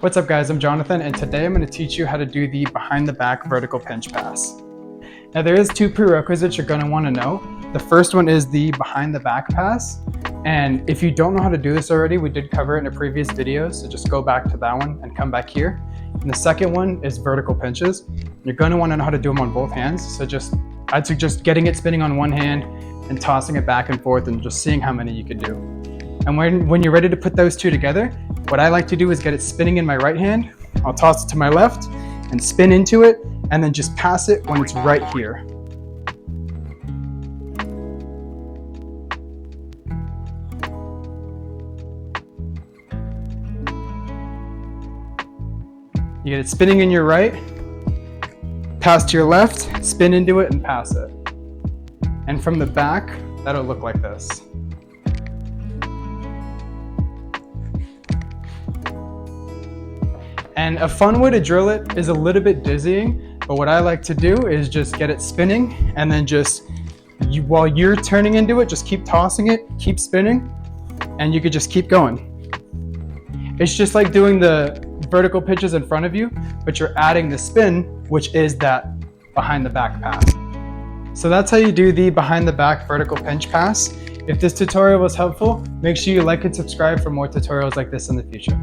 What's up guys, I'm Jonathan, and today I'm going to teach you how to do the behind the back vertical pinch pass. Now there is two prerequisites you're going to want to know. The first one is the behind the back pass, and if you don't know how to do this already, we did cover it in a previous video, so just go back to that one and come back here. And the second one is vertical pinches. You're going to want to know how to do them on both hands, so I'd suggest getting it spinning on one hand and tossing it back and forth and just seeing how many you can do. And when you're ready to put those two together, what I like to do is get it spinning in my right hand. I'll toss it to my left and spin into it, and then just pass it when it's right here. You get it spinning in your right, pass to your left, spin into it and pass it. And from the back, that'll look like this. And a fun way to drill it is a little bit dizzying, but what I like to do is just get it spinning, and then while you're turning into it, just keep tossing it, keep spinning, and you could just keep going. It's just like doing the vertical pitches in front of you, but you're adding the spin, which is that behind the back pass. So that's how you do the behind the back vertical pinch pass. If this tutorial was helpful, make sure you like and subscribe for more tutorials like this in the future.